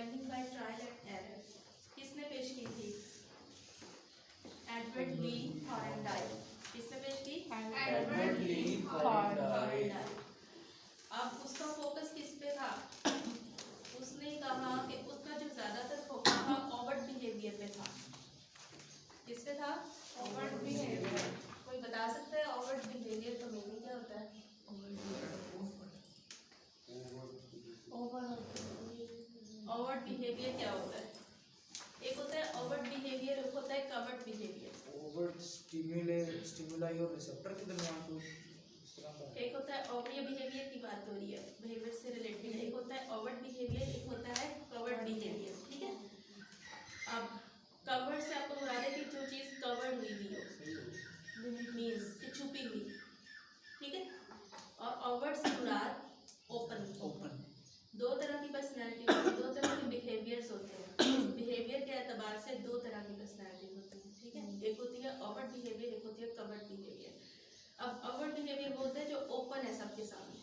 Learning by trial and error किसने पेश की थी? एडवर्ड ली थॉर्नडाइक। किसने पेश की? एडवर्ड ली थॉर्नडाइक। अब उसका फोकस किस पे था? उसने कहा कि उसका जो ज्यादातर फोकस था ओवर्ट बिहेवियर पे था। किस पे था? Overt behaviour. कोई बता सकता है ओवर्ट बिहेवियर का मीनिंग क्या होता है? ओवर्ट बिहेवियर क्या होता है? एक होता है ओवर्ट बिहेवियर, एक होता है कवर्ट बिहेवियर। ओवर्ट स्टिमुलाई और रिसेप्टर के दरमियान कोई एक होता है ये बिहेवियर की बात हो रही है, बिहेवियर से रिलेटेड। एक होता है ओवर्ट बिहेवियर, एक होता है कवर्ट बिहेवियर। ठीक है। अब कवर्ड से आपको मुराद है कि जो चीज़ कवर्ड हुई भी हो, मीन्स कि छुपी हुई। ठीक है। और ओवर्ट से मुराद ओपन। दो तरह की पर्सनैलिटी होती है, दो तरह के बिहेवियर्स होते हैं। बिहेवियर के एतबार से दो तरह की पर्सनैलिटी होती है। ठीक है। एक होती है ओवर्ट बिहेवियर, एक होती है कवर्ट बिहेवियर। अब ओवर्ट बिहेवियर बोलते हैं जो ओपन है सबके सामने।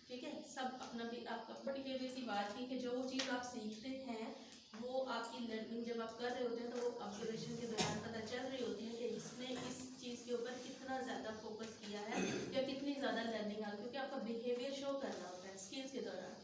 ठीक है। सब अपना भी आप कवर्ट बिहेवियर की बात की कि जो चीज़ आप सीखते हैं वो आपकी लर्निंग जब आप कर रहे होते हैं तो वो ऑब्जर्वेशन के दौरान पता चल रही होती है कि इसने इस चीज़ के ऊपर कितना ज़्यादा फोकस किया है या कितनी ज़्यादा लर्निंग आ, क्योंकि आपका बिहेवियर शो करना होता है स्किल्स के दौरान।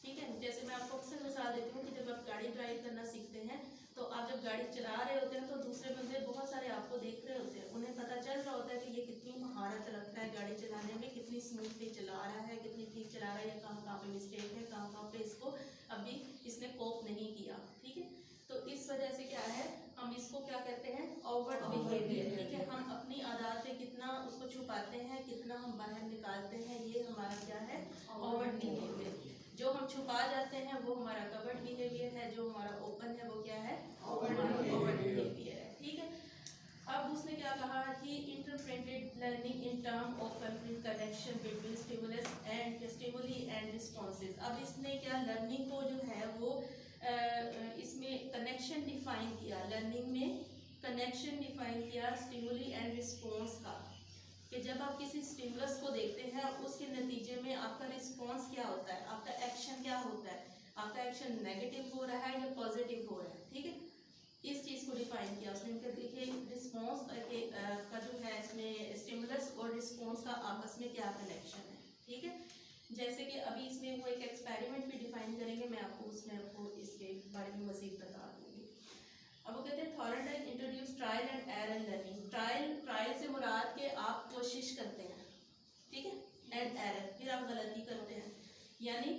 ठीक है। जैसे मैं आपको अक्सर मिसाल देती हूँ कि जब आप गाड़ी ड्राइव करना सीखते हैं तो आप जब गाड़ी चला रहे होते हैं तो दूसरे बंदे बहुत सारे आपको देख रहे होते हैं, उन्हें पता चल रहा होता है कि ये कितनी महारत रखता है गाड़ी चलाने में, कितनी स्मूथली चला रहा है, कितनी ठीक चला रहा है, या कहाँ कहाँ पे मिस्टेक है, कहाँ कहाँ पे इसको अभी इसने कोप नहीं किया। ठीक है। तो इस वजह से क्या है, हम इसको क्या कहते हैं? Overt behaviour. ठीक है। हम अपनी आदत से कितना उसको छुपाते हैं, कितना हम बाहर निकालते हैं, ये हमारा क्या है? Overt behaviour. जो हम छुपा जाते हैं वो हमारा कवर्ट बिहेवियर है, जो हमारा ओपन है वो क्या है? ओवर्ट बिहेवियर है। ठीक है। अब उसने क्या कहा? He interpreted learning in term of complete connection between stimulus and stimuli and responses. अब इसने क्या लर्निंग को जो है वो इसमें कनेक्शन डिफाइन किया, लर्निंग में कनेक्शन डिफाइन किया स्टिमुली एंड रिस्पॉन्स का, कि जब आप किसी स्टिमुलस को देखते हैं उसके नतीजे में आपका रिस्पॉन्स क्या होता है, आपका एक्शन क्या होता है, आपका एक्शन नेगेटिव हो रहा है या पॉजिटिव हो रहा है। ठीक है। इस चीज़ को डिफाइन किया उसने। देखिए रिस्पॉन्स का जो है इसमें स्टिमुलस और रिस्पॉन्स का आपस में क्या कनेक्शन है। ठीक है। जैसे कि अभी इसमें वो एक एक्सपेरिमेंट भी डिफाइन करेंगे, मैं आपको उसमें आपको इसके बारे में मज़ीद बता दूँगी। अब वो कहते हैं Thorndike introduce trial and error learning. Trial से मुराद के आप कोशिश करते हैं। ठीक है। एंड एरर, फिर आप गलती करते हैं, यानी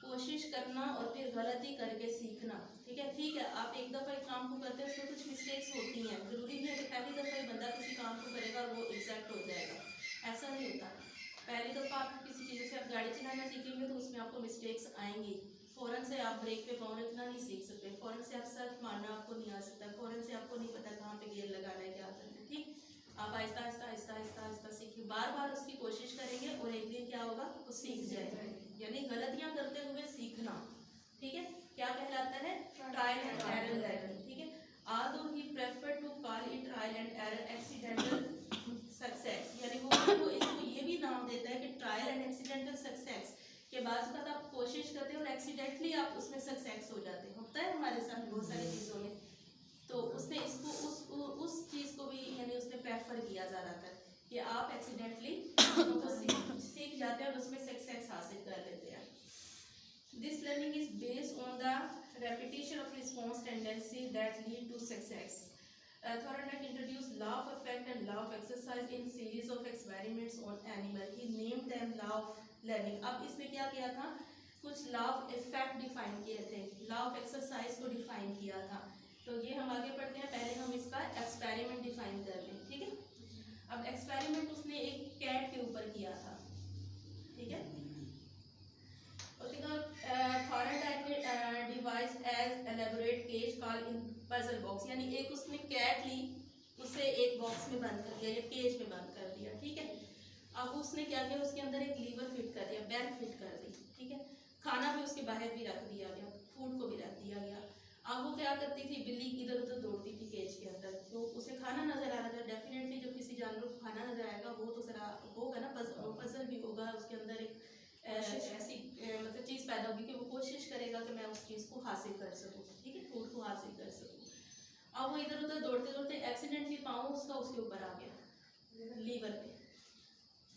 कोशिश करना और फिर गलती करके सीखना। ठीक है। ठीक है। आप एक दफ़ा एक काम को करते हैं उसमें कुछ मिस्टेक्स होती हैं, ज़रूरी नहीं है कि पहली दफ़ा ही बंदा किसी काम को करेगा और वो एग्जैक्ट हो जाएगा, ऐसा नहीं होता। पहली दफ़ा आप किसी चीज़ से आप गाड़ी चलाना सीखेंगे तो उसमें आपको मिस्टेक्स आएंगी। फ़ौरन से आप ब्रेक पे पाँव रखना नहीं सीख सकते, फ़ौरन से आप सर्फ मारना आपको नहीं आ सकता, फ़ौरन से आपको नहीं पता कहाँ पे गियर लगाना है, क्या करना है। ठीक। आप आहिस्ता आहिस्ता आहिस्ता आहिस्ता आहिस्ता सीखिए, बार बार उसकी कोशिश करेंगे और एक दिन क्या होगा? वो सीख जाएगा, यानी गलतियाँ करते हुए सीखना। ठीक है। क्या कहलाता है? Trial and error learning. ठीक है। Although he prefer to call it trial and error accidental success, यानी वो इसको ये भी नाम देता है कि ट्रायल एंड एक्सीडेंटल सक्सेस, के बाद आप कोशिश करते हैं और एक्सीडेंटली आप उसमें सक्सेस हो जाते हैं, होता है हमारे साथ बहुत सारी चीज़ों में। तो उसने इसको उस चीज़ को भी यानी उसने प्रेफर किया ज़्यादातर कि आप एक्सीडेंटली सीख जाते हैं और उसमें सक्सेस हासिल कर लेते हैं। This learning is based on the repetition of response tendency that lead to success. Thorndike introduced law of effect and law of exercise in series of experiments on animal. He named them law of learning. अब इसमें क्या किया था? कुछ law of effect define किए थे, law of exercise को define किया था। तो ये हम आगे पढ़ते हैं, पहले हम इसका एक्सपेरिमेंट डिफाइन कर लें। ठीक है। अब एक्सपेरिमेंट उसने एक कैट के ऊपर किया था। ठीक है। Thorndike devised elaborate cage called in puzzle box, यानी एक उसने कैट ली, उसे एक बॉक्स में बंद कर दिया या केज में बंद कर दिया। ठीक है। अब उसने क्या किया? उसके अंदर एक लीवर फिट कर दिया, बेल फिट कर दी। ठीक है। खाना भी उसके बाहर भी रख दिया गया, फूड को भी रख दिया गया। अब वो क्या करती थी? बिल्ली इधर उधर दौड़ती थी केज के अंदर, तो उसे खाना नजर आ रहा था। डेफिनेटली जब किसी जानवर को खाना नजर आएगा वो तो जरा होगा ना, पजल भी होगा, उसके अंदर एक ऐसी मतलब चीज़ पैदा होगी कि वो कोशिश करेगा कि मैं उस हासिल कर सकूँ, ठीक है, फूड को हासिल कर सकूँ। अब वो इधर उधर दौड़ते दौड़ते एक्सीडेंटली पाँव उसका उसके ऊपर आ गया, लीवर पे।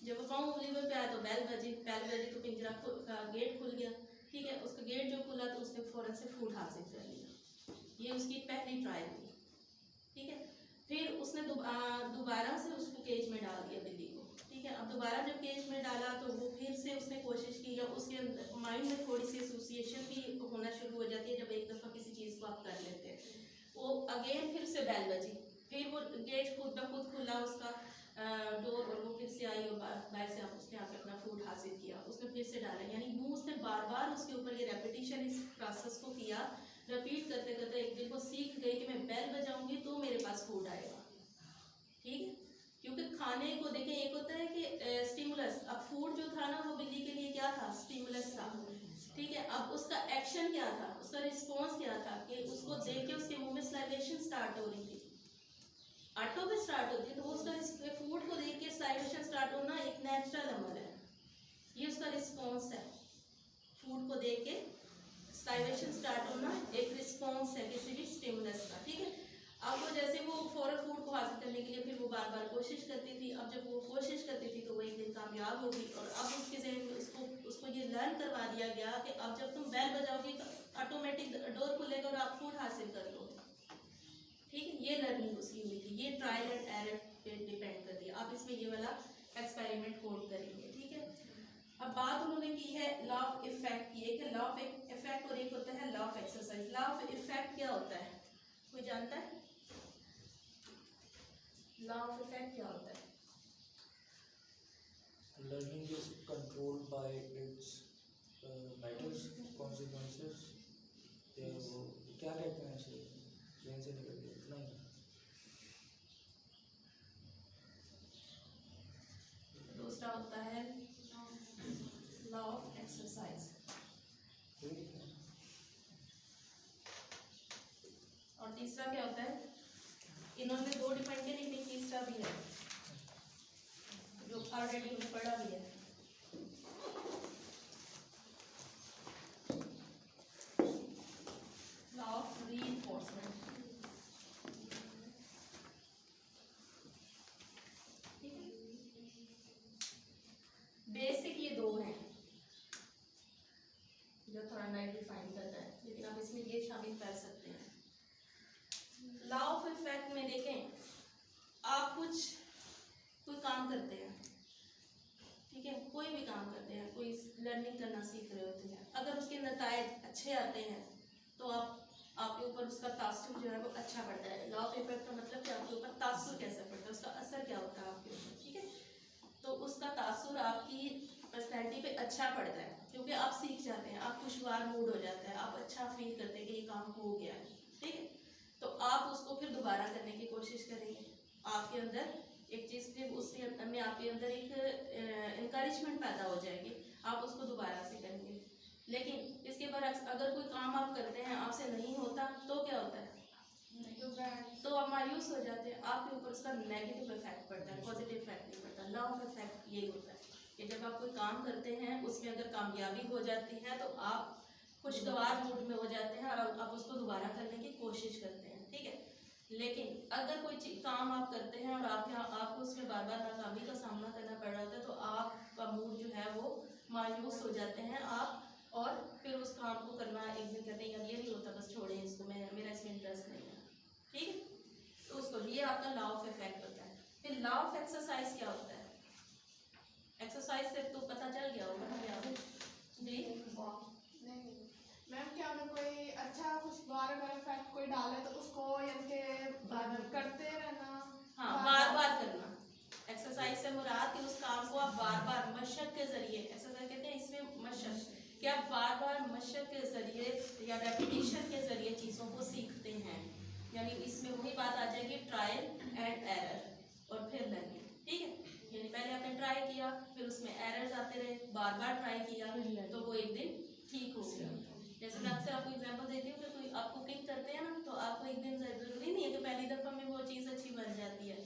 जब वो पाँव लीवर पे आया तो बैल बजी तो पिंजरा का गेट खुल गया, ठीक है। उसका गेट जो खुला तो उसने फ़ौरन से फूड हासिल कर लिया। ये उसकी पहली ट्रायल थी, ठीक है। फिर उसने दोबारा से उसको केज में डाल दिया बिल्ली को, ठीक है। अब दोबारा जब केज में डाला तो वो फिर से उसने कोशिश की, या उसके माइंड में थोड़ी सी एसोसिएशन भी होना शुरू हो जाती है जब एक दफ़ा किसी चीज़ को आप कर लेते हैं। वो अगेन फिर से बैल बजी, फिर वो गेट खुद ब खुद खुला उसका डोर, और वो फिर से आई और बाहर से उसने आकर अपना फूड हासिल किया। उसने फिर से डाला, यानी यूँ उसने बार बार उसके ऊपर ये रेपिटेशन इस प्रोसेस को किया, रिपीट करते करते एक दिन वो सीख गई कि मैं बेल बजाऊंगी तो मेरे पास फूड आएगा, ठीक है। क्योंकि खाने को देखें, एक होता है कि स्टिमुलस, अब फूड जो था ना वो बिल्ली के लिए क्या था, स्टिमुलस था, ठीक है। अब उसका एक्शन क्या था, उसका रिस्पॉन्स क्या था कि उसको देख के उसके मुंह में सलाइवेशन स्टार्ट हो रही थी, ऑटो पे स्टार्ट होती है। तो उसका फूड को देख के सलाइवेशन स्टार्ट होना एक नेचुरल अमल है, ये उसका रिस्पॉन्स है। फूड को देख के सलाइवेशन स्टार्ट होना एक रिस्पॉन्स है किसी भी स्टिमुलस का, ठीक है। अब वो जैसे वो फौरन फूड को हासिल करने के लिए फिर वो बार बार कोशिश करती थी। अब जब वो कोशिश करती थी तो वो एक दिन कामयाब होगी, और अब उसके जहन में उसको ये लर्न करवा दिया गया कि अब जब तुम बेल बजाओगी तो ऑटोमेटिक डोर खुलेगा और आप फूड हासिल कर लोगे, ठीक है। ये लर्निंग उसकी हुई थी, ये ट्रायल एंड एरर पे डिपेंड करती है। आप इसमें ये वाला एक्सपेरिमेंट कोड करेंगे, ठीक है। अब बात उन्होंने की है लॉ ऑफ इफेक्ट की, एक है लॉ ऑफ इफेक्ट और एक होता है law of exercise. Law of effect क्या होता है, कोई जानता है? लॉ ऑफ इफेक्ट क्या होता है? Learning is controlled by its matters, consequences. या वो क्या कहते हैं इसे, प्लेन से निकल गया इतना ही। दूसरा होता है लॉ ऑफ एक्सरसाइज, और तीसरा क्या होता है? इन्होंने दो डिपेंड किए, लेकिन तीसरा भी है जो ऑलरेडी हमने पढ़ा भी है। लॉ ऑफ रीइंफोर्समेंट, ठीक है। बेसिक ये दो हैं जो थोड़ा नया डिफाइन करता है, लेकिन आप इसमें ये शामिल कर सकते हैं। लॉ ऑफ इफेक्ट में देखें, आप कोई काम करते हैं, ठीक है, कोई भी काम करते हैं, कोई लर्निंग करना सीख रहे होते हैं, अगर उसके नतायज अच्छे आते हैं तो आपके ऊपर उसका तासुर जो है वो अच्छा पड़ता है। लॉ ऑफ इफेक्ट का मतलब कि आपके ऊपर तासुर कैसे पड़ता है, उसका असर क्या होता है आपके ऊपर, ठीक है। तो उसका तासुर आपकी पर्सनैलिटी पे अच्छा पड़ता है, क्योंकि आप सीख जाते हैं, आप खुशगवार मूड हो जाता है, आप अच्छा फील करते हैं कि ये काम हो गया है, ठीक है। तो आप उसको फिर दोबारा करने की कोशिश करेंगे। आपके अंदर एक चीज़ फिर उसके में आपके अंदर एक इंकरेजमेंट पैदा हो जाएगी, आप उसको दोबारा से करेंगे। लेकिन इसके बाद अगर कोई काम आप करते हैं आपसे नहीं होता तो क्या होता है, तो आप मायूस हो जाते हैं, आपके ऊपर उसका नेगेटिव इफेक्ट पड़ता है, पॉजिटिव इफेक्ट नहीं पड़ता। लॉ ऑफ इफेक्ट यही होता है कि जब आप कोई काम करते हैं उसमें अगर कामयाबी हो जाती है तो आप खुशगवार मूड में हो जाते हैं और आप उसको दोबारा करने की कोशिश करते हैं, ठीक है। लेकिन अगर कोई काम आप करते हैं और आपको उसमें बार बार नाकामी का सामना करना पड़ रहा होता है तो आपका मूड जो है वो मायूस हो जाते हैं आप, और फिर उस काम को करना एक दिन कहते हैं यार ये नहीं होता, बस छोड़ें इसको, मेरा इसमें इंटरेस्ट नहीं है, ठीक है। तो उसको ये आपका लॉ ऑफ इफेक्ट होता है। फिर लॉ ऑफ एक्सरसाइज क्या होता है? एक्सरसाइज से तो पता चल गया होगा ना क्या जी? मैम क्या अगर कोई अच्छा खुशगवार अगर इफेक्ट कोई डाले तो उसको यानी कि करते रहना, हाँ, बार बार करना। एक्सरसाइज से मुराद कि उस काम को आप बार बार मशक के जरिए, एक्सरसाइज कहते हैं इसमें मशक, कि आप बार बार मशक के जरिए या रेपिटेशन के जरिए चीज़ों को सीखते हैं। यानी इसमें वही बात आ जाएगी ट्रायल एंड एरर और फिर लर्निंग, ठीक है। यानी पहले आपने ट्राई किया, फिर उसमें एरर्स आते रहे, बार बार ट्राई किया तो वो एक दिन ठीक हो गया। जैसे मैं अक्सर आपको एग्जांपल देती हूँ कि कोई आप कुकिंग करते हैं ना, तो आपको एक दिन जरूरी नहीं है कि पहली दफ़ा में वो चीज़ अच्छी बन जाती है।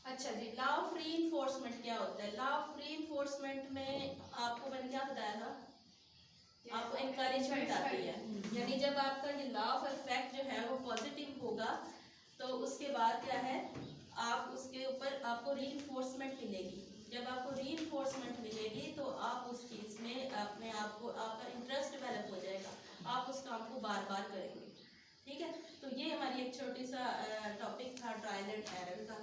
अच्छा जी, लॉ ऑफ रीइंफोर्समेंट क्या होता है? लॉ ऑफ रीइंफोर्समेंट में आपको मैंने क्या बताया था, आपको encouragement आती है। यानी जब आपका ये लॉ ऑफ इफेक्ट जो है वो पॉजिटिव होगा तो उसके बाद क्या है, आप उसके ऊपर आपको रीइंफोर्समेंट मिलेगी। जब आपको रीइंफोर्समेंट मिलेगी तो आप उस चीज़ में अपने आप को, आपका इंटरेस्ट डेवलप हो जाएगा, आप उस काम को बार बार करेंगे। ठीक है, तो ये हमारी एक छोटी सा टॉपिक था ट्रायल एंड एरर का।